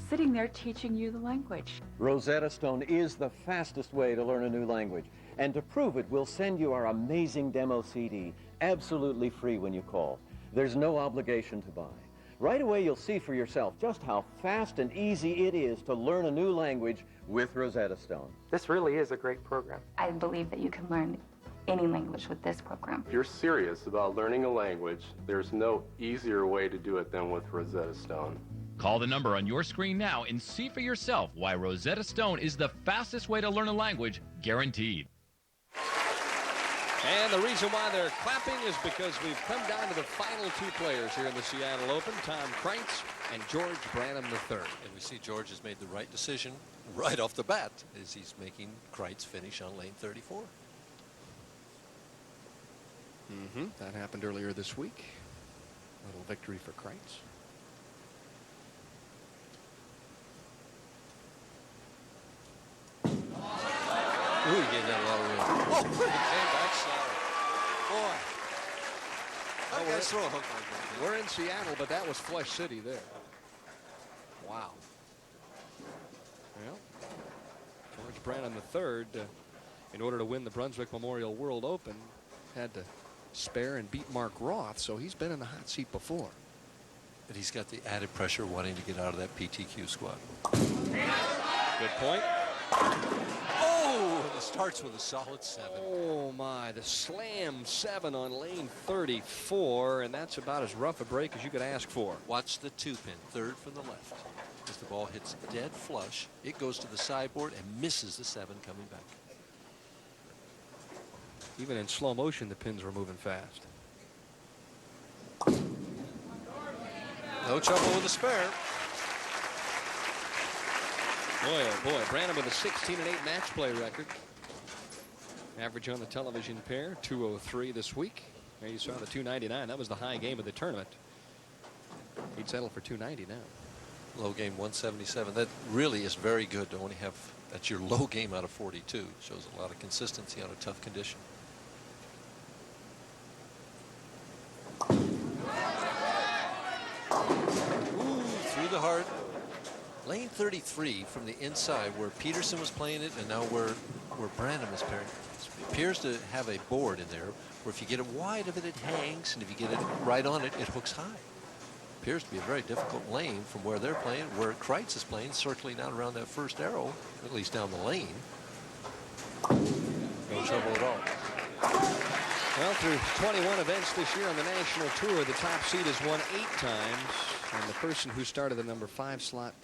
sitting there teaching you the language. Rosetta Stone is the fastest way to learn a new language. And to prove it, we'll send you our amazing demo CD, absolutely free when you call. There's no obligation to buy. Right away, you'll see for yourself just how fast and easy it is to learn a new language with Rosetta Stone. This really is a great program. I believe that you can learn any language with this program. If you're serious about learning a language, there's no easier way to do it than with Rosetta Stone. Call the number on your screen now and see for yourself why Rosetta Stone is the fastest way to learn a language, guaranteed. And the reason why they're clapping is because we've come down to the final two players here in the Seattle Open, Tom Kreitz and George Branham III. And we see George has made the right decision right off the bat as he's making Kreitz finish on lane 34. That happened earlier this week. A little victory for Kreitz. Ooh, he gave that a lot of room. Oh, he came back solid. Boy. Oh, let's throw a hook like that. We're in Seattle, but that was Flush City there. Wow. Well, George Branham III, in order to win the Brunswick Memorial World Open, had to spare and beat Mark Roth, so he's been in the hot seat before. But he's got the added pressure wanting to get out of that PTQ squad. Good point. Oh, it starts with a solid 7. Oh my, the slam 7 on lane 34, and that's about as rough a break as you could ask for. Watch the 2-pin, third from the left. As the ball hits dead flush, it goes to the sideboard and misses the 7 coming back. Even in slow motion, the pins were moving fast. No trouble with the spare. Boy, oh boy, Branham with a 16-8 match play record. Average on the television pair, 203 this week. There you saw the 299. That was the high game of the tournament. He'd settle for 290 now. Low game 177. That really is very good to only have, that's your low game out of 42. Shows a lot of consistency on a tough condition. Ooh, through the heart. Lane 33 from the inside where Peterson was playing it and now where Branham is pairing. It appears to have a board in there where if you get it wide of it, it hangs, and if you get it right on it, it hooks high. Appears to be a very difficult lane from where they're playing, where Kreitz is playing, circling down around that first arrow, at least down the lane. No trouble at all. Well, through 21 events this year on the national tour, the top seed has won 8 times, and the person who started the number 5 slot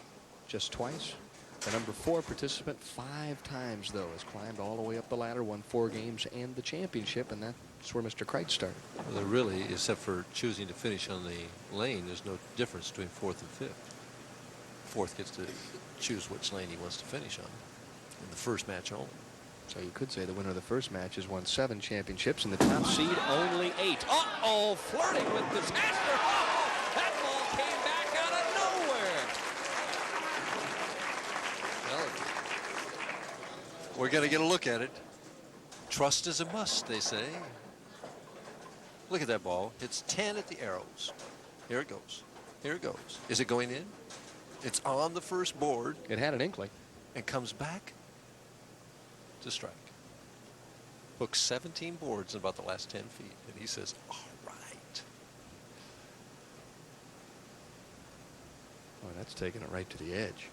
just twice. The number 4 participant 5 times, though, has climbed all the way up the ladder, won 4 games and the championship, and that's where Mr. Kreitz started. Well, there really, except for choosing to finish on the lane, there's no difference between 4th and 5th. 4th gets to choose which lane he wants to finish on in the first match only. So you could say the winner of the first match has won 7 championships, and the top seed only 8. Uh-oh, flirting with disaster. Oh, that ball came back We're going to get a look at it. Trust is a must, they say. Look at that ball. It's 10 at the arrows. Here it goes. Here it goes. Is it going in? It's on the first board. It had an inkling. And comes back to strike. Hooked 17 boards in about the last 10 feet. And he says, all right. Oh, that's taking it right to the edge.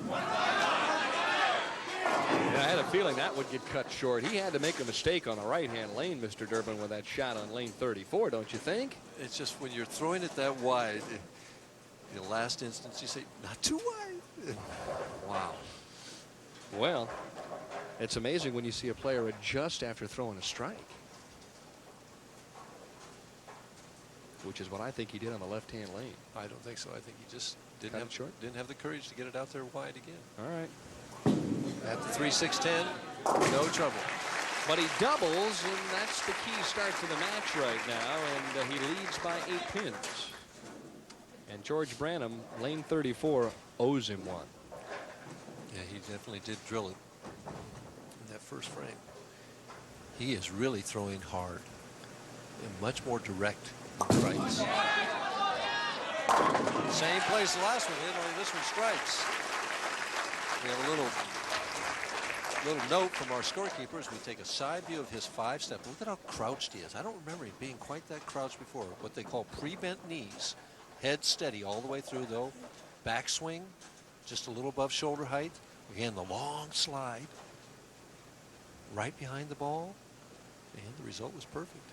Yeah, I had a feeling that would get cut short. He had to make a mistake on the right-hand lane, Mr. Durbin, with that shot on lane 34, don't you think? It's just when you're throwing it that wide, in the last instance, you say, not too wide. Wow. Well, it's amazing when you see a player adjust after throwing a strike, which is what I think he did on the left-hand lane. I don't think so. I think he just didn't have the courage to get it out there wide again. All right. At the 3-6-10, no trouble. But he doubles, and that's the key start to the match right now, and he leads by 8 pins. And George Branham, lane 34, owes him one. Yeah, he definitely did drill it in that first frame. He is really throwing hard and much more direct strikes. Same place the last one hit, only this one strikes. We have a little note from our scorekeepers. We take a side view of his 5-step. Look at how crouched he is. I don't remember him being quite that crouched before. What they call pre-bent knees. Head steady all the way through, though. Backswing, just a little above shoulder height. Again, the long slide right behind the ball. And the result was perfect.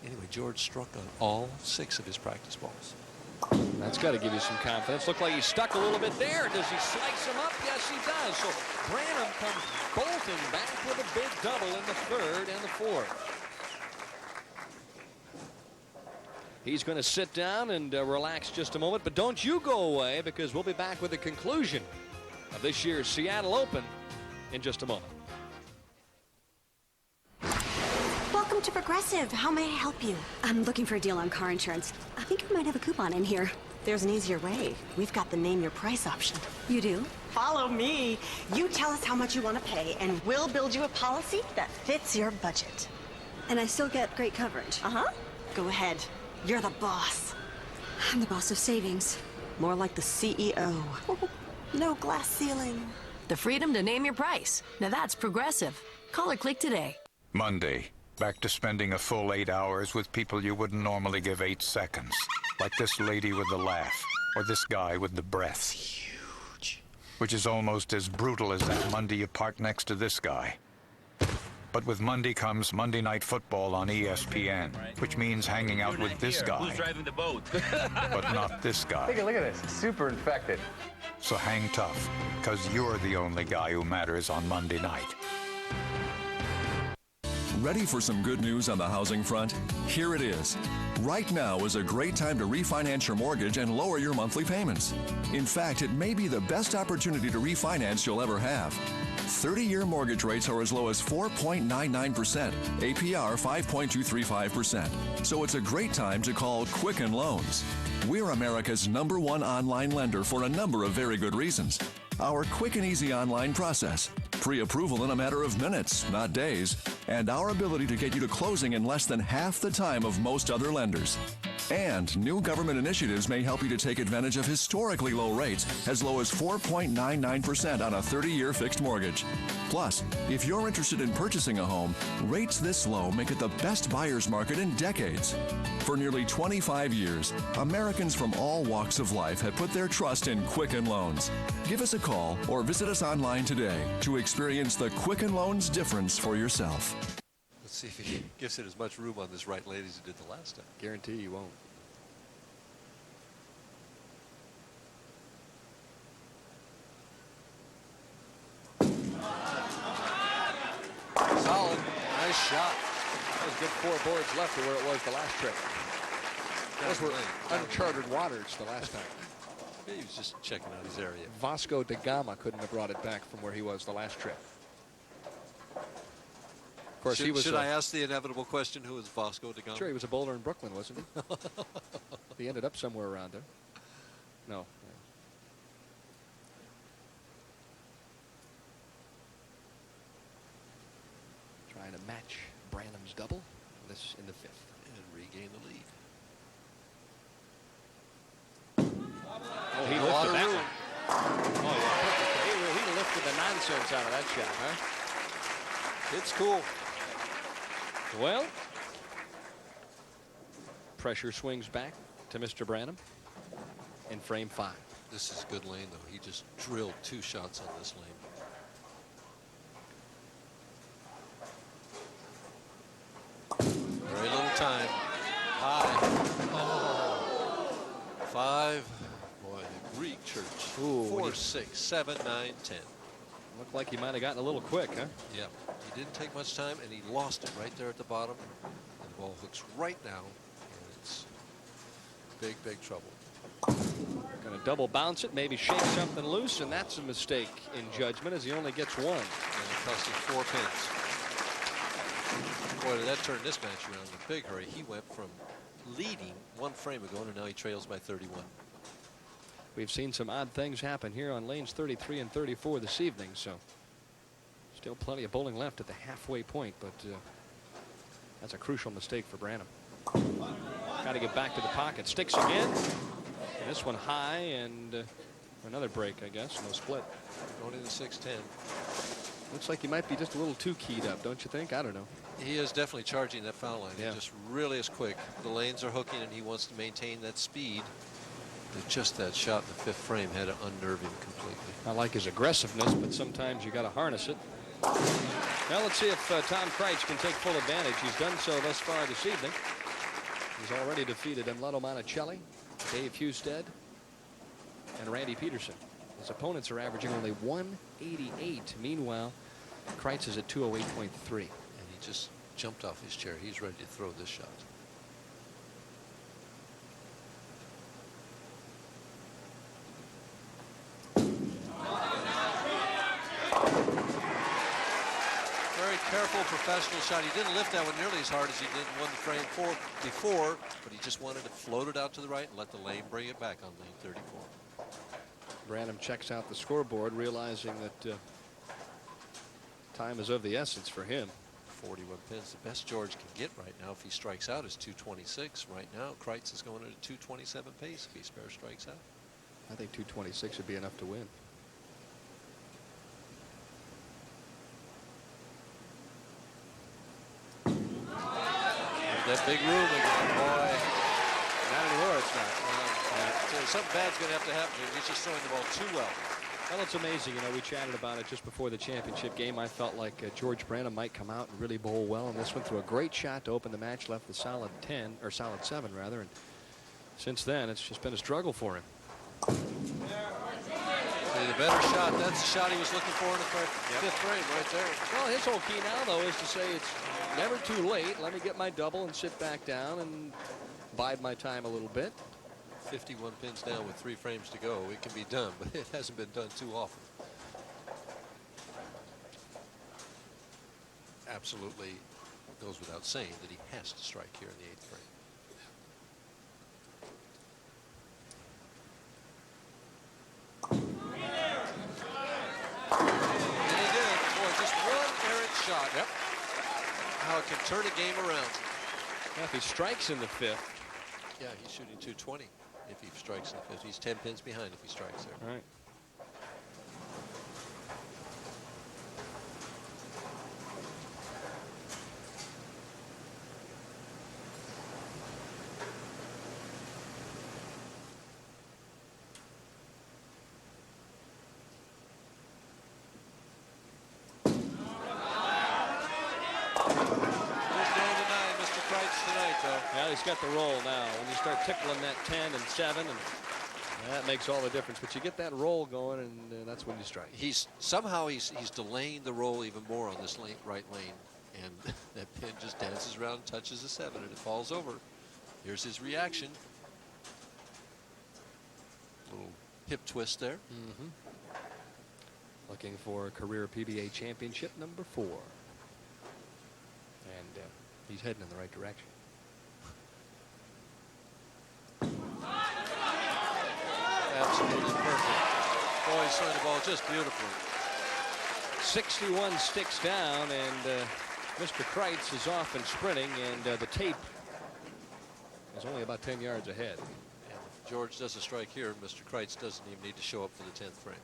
Anyway, George struck on all 6 of his practice balls. That's got to give you some confidence. Looked like he stuck a little bit there. Does he slice him up? Yes, he does. So Branham comes bolting back with a big double in the 3rd and the 4th. He's going to sit down and relax just a moment, but don't you go away, because we'll be back with the conclusion of this year's Seattle Open in just a moment. Welcome to Progressive. How may I help you? I'm looking for a deal on car insurance. I think you might have a coupon in here. There's an easier way. We've got the name your price option. You do? Follow me. You tell us how much you want to pay, and we'll build you a policy that fits your budget. And I still get great coverage. Uh-huh. Go ahead. You're the boss. I'm the boss of savings. More like the CEO. No glass ceiling. The freedom to name your price. Now that's Progressive. Call or click today. Monday. Back to spending a full 8 hours with people you wouldn't normally give 8 seconds. Like this lady with the laugh, or this guy with the breath. Huge. Which is almost as brutal as that Monday you parked next to this guy. But with Monday comes Monday Night Football on ESPN, which means hanging out with this guy. Who's driving the boat? But not this guy. Look at this. It's super infected. So hang tough, because you're the only guy who matters on Monday night. Ready for some good news on the housing front? Here it is. Right now is a great time to refinance your mortgage and lower your monthly payments. In fact, it may be the best opportunity to refinance you'll ever have. 30-year mortgage rates are as low as 4.99%, APR 5.235%. So it's a great time to call Quicken Loans. We're America's #1 online lender for a number of very good reasons. Our quick and easy online process, pre-approval in a matter of minutes, not days, and our ability to get you to closing in less than half the time of most other lenders. And new government initiatives may help you to take advantage of historically low rates as low as 4.99% on a 30-year fixed mortgage. Plus, if you're interested in purchasing a home, rates this low make it the best buyer's market in decades. For nearly 25 years, Americans from all walks of life have put their trust in Quicken Loans. Give us a call or visit us online today to experience the Quicken Loans difference for yourself. Let's see if he gives it as much room on this right lane as he did the last time. Guarantee you won't. Solid. Nice shot. That was good 4 boards left to where it was the last trip. Those were uncharted waters the last time. He was just checking out his area. Vasco da Gama couldn't have brought it back from where he was the last trip. Of course, should I ask the inevitable question, who is Vasco da Gama? Sure, he was a bowler in Brooklyn, wasn't he? He ended up somewhere around there. No. Branham's double. This in the 5th. And regain the lead. Oh, he lifted that one. Oh, yeah. He lifted the nonsense out of that shot, huh? It's cool. Well, pressure swings back to Mr. Branham in frame 5. This is good lane, though. He just drilled 2 shots on this lane. Very little time. High. Oh. 5. Boy, the Greek church. Ooh, 4, 6, 7, 9, 10. Looked like he might have gotten a little quick, huh? Yeah. He didn't take much time, and he lost it right there at the bottom. And the ball hooks right down, and it's big, big trouble. Going to double bounce it, maybe shake something loose, and that's a mistake in judgment as he only gets 1. And it cost him 4 pins. Boy, did that turn this match around in a big hurry. He went from leading 1 frame ago, and now he trails by 31. We've seen some odd things happen here on lanes 33 and 34 this evening, so still plenty of bowling left at the halfway point, but that's a crucial mistake for Branham. Got to get back to the pocket. Sticks again. And this one high, and another break, I guess. No split. Going into 6-10. Looks like he might be just a little too keyed up, don't you think? I don't know. He is definitely charging that foul line. Yeah. He just really is quick. The lanes are hooking, and he wants to maintain that speed. But just that shot in the 5th frame had to unnerve him completely. I like his aggressiveness, but sometimes you got to harness it. Now let's see if Tom Kreitz can take full advantage. He's done so thus far this evening. He's already defeated Amleto Monticelli, Dave Husted, and Randy Peterson. His opponents are averaging only 188. Meanwhile, Kreitz is at 208.3. And he just jumped off his chair. He's ready to throw this shot. Very careful, professional shot. He didn't lift that one nearly as hard as he did in one frame before, but he just wanted to float it out to the right and let the lane bring it back on lane 34. Branham checks out the scoreboard, realizing that time is of the essence for him. 41 pins. The best George can get right now if he strikes out is 226. Right now, Kreitz is going at a 227 pace if he spare strikes out. I think 226 would be enough to win. That big room again, boy. Not anymore, it's not. Something bad's going to have to happen here. He's just throwing the ball too well. Well, it's amazing. You know, we chatted about it just before the championship game. I felt like George Branham might come out and really bowl well, and this one threw a great shot to open the match, left the solid 10, or solid 7 rather, and since then it's just been a struggle for him. The better shot, that's the shot he was looking for in the 5th frame right there. Well, his whole key now, though, is to say it's never too late. Let me get my double and sit back down and bide my time a little bit. 51 pins down with 3 frames to go. It can be done, but it hasn't been done too often. Absolutely goes without saying that he has to strike here in the 8th frame. And he did. Boy, just one errant shot. Yep. How it can turn a game around. Now, if he strikes in the 5th. Yeah, he's shooting 220 if he strikes in the 5th. He's 10 pins behind if he strikes there. All right. Well, he's got the roll now. When you start tickling that 10 and 7, and that makes all the difference. But you get that roll going, and that's when you strike. He's delaying the roll even more on this right lane, and that pin just dances around and touches the 7, and it falls over. Here's his reaction. Little hip twist there. Mm-hmm. Looking for career PBA championship number 4, and he's heading in the right direction. Absolutely perfect. Boy, he's throwing the ball just beautifully. 61 sticks down, and Mr. Kreitz is off and sprinting, and the tape is only about 10 yards ahead. And if George does a strike here, Mr. Kreitz doesn't even need to show up for the 10th frame.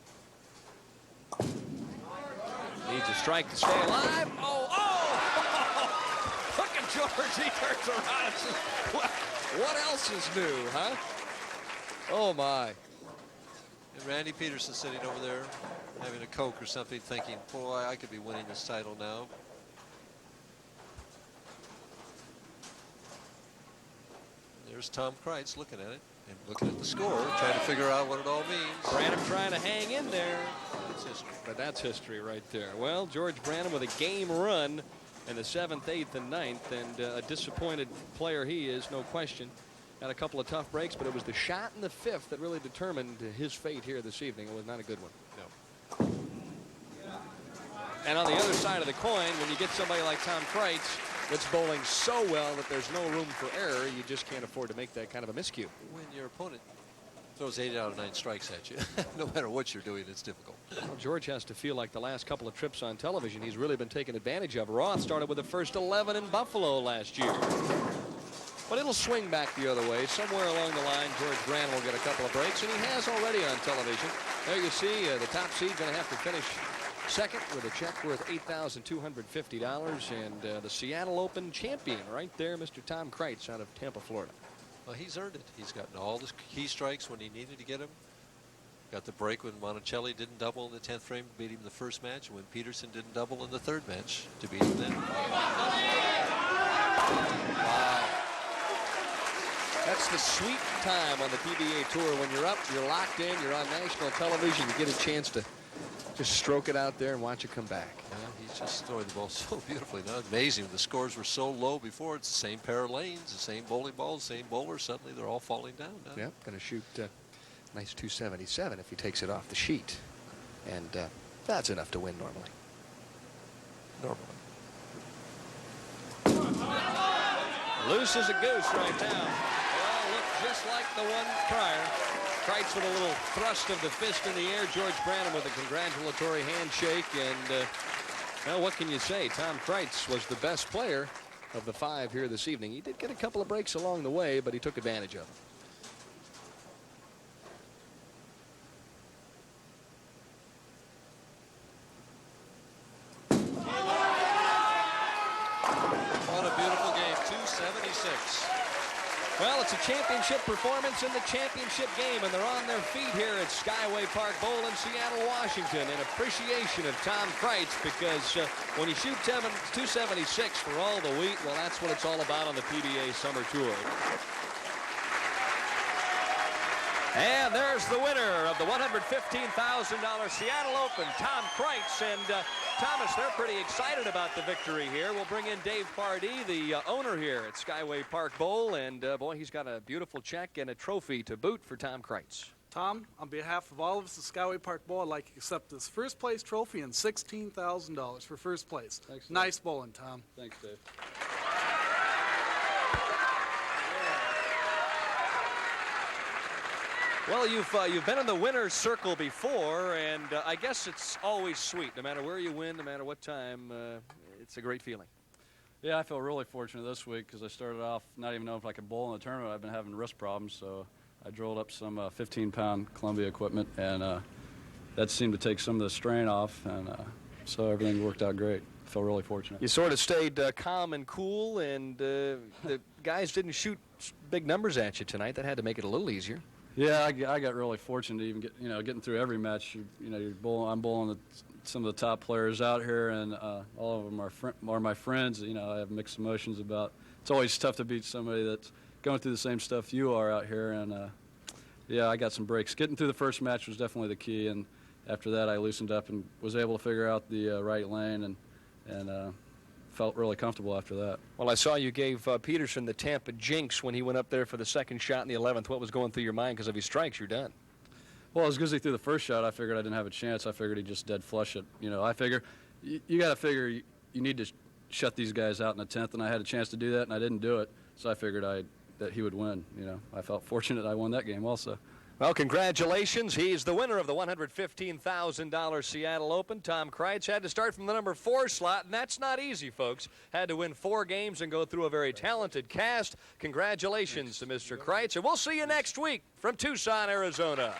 Needs a strike to stay alive. Oh! Look at George. He turns around and says, what else is new, huh? Oh, my. And Randy Peterson sitting over there having a Coke or something, thinking, boy, I could be winning this title now. There's Tom Kreitz looking at it and looking at the score, trying to figure out what it all means. Branham trying to hang in there. That's history. But that's history right there. Well, George Branham with a game run in the 7th, 8th, and 9th, and a disappointed player he is, no question. Had a couple of tough breaks, but it was the shot in the 5th that really determined his fate here this evening. It was not a good one. No. And on the other side of the coin, when you get somebody like Tom Kreitz that's bowling so well that there's no room for error, you just can't afford to make that kind of a miscue. When your opponent throws 8 out of 9 strikes at you, no matter what you're doing, it's difficult. Well, George has to feel like the last couple of trips on television he's really been taken advantage of. Roth started with the first 11 in Buffalo last year. But it'll swing back the other way. Somewhere along the line, George Branham will get a couple of breaks, and he has already on television. There you see the top seed going to have to finish second with a check worth $8,250, and the Seattle Open champion right there, Mr. Tom Kreitz out of Tampa, Florida. Well, he's earned it. He's gotten all the key strikes when he needed to get them. Got the break when Monticelli didn't double in the 10th frame to beat him in the first match, and when Peterson didn't double in the 3rd match to beat him then. Wow. That's the sweet time on the PBA Tour. When you're up, you're locked in, you're on national television, you get a chance to just stroke it out there and watch it come back. Yeah, he's just throwing the ball so beautifully now. Amazing. The scores were so low before. It's the same pair of lanes, the same bowling balls, same bowler. Suddenly they're all falling down now. Yep, going to shoot nice 277 if he takes it off the sheet. And that's enough to win normally. Loose as a goose right now. Well, looked just like the one prior. Kreitz with a little thrust of the fist in the air. George Branham with a congratulatory handshake. And, well, what can you say? Tom Kreitz was the best player of the 5 here this evening. He did get a couple of breaks along the way, but he took advantage of them. What a beautiful game. 276. Well, it's a championship performance in the championship game, and they're on their feet here at Skyway Park Bowl in Seattle, Washington, in appreciation of Tom Kreitz, because when you shoot 276 for all the wheat, well, that's what it's all about on the PBA Summer Tour. And there's the winner of the $115,000 Seattle Open, Tom Kreitz. And Thomas, they're pretty excited about the victory here. We'll bring in Dave Pardee, the owner here at Skyway Park Bowl. And, boy, he's got a beautiful check and a trophy to boot for Tom Kreitz. Tom, on behalf of all of us at Skyway Park Bowl, I'd like to accept this first place trophy and $16,000 for first place. Thanks, nice bowling, Tom. Thanks, Dave. Well, you've been in the winner's circle before, and I guess it's always sweet. No matter where you win, no matter what time, it's a great feeling. Yeah, I feel really fortunate this week because I started off not even knowing if I could bowl in the tournament. I've been having wrist problems, so I drilled up some 15-pound Columbia equipment, and that seemed to take some of the strain off, and so everything worked out great. I feel really fortunate. You sort of stayed calm and cool, and the guys didn't shoot big numbers at you tonight. That had to make it a little easier. Yeah, I got really fortunate to even getting through every match. I'm bowling some of the top players out here, and all of them are my friends. I have mixed emotions about. It's always tough to beat somebody that's going through the same stuff you are out here, and yeah, I got some breaks. Getting through the first match was definitely the key, and after that I loosened up and was able to figure out the right lane and felt really comfortable after that. Well, I saw you gave Peterson the Tampa jinx when he went up there for the second shot in the 11th. What was going through your mind? Because if he strikes, you're done. Well, as good as he threw the first shot, I figured I didn't have a chance. I figured he'd just dead flush it. I figure you got to figure you need to shut these guys out in the 10th, and I had a chance to do that, and I didn't do it. So I figured that he would win. I felt fortunate I won that game also. Well, congratulations. He's the winner of the $115,000 Seattle Open. Tom Kreitz had to start from the number 4 slot, and that's not easy, folks. Had to win 4 games and go through a very talented cast. Congratulations to Mr. Kreitz, and we'll see you next week from Tucson, Arizona.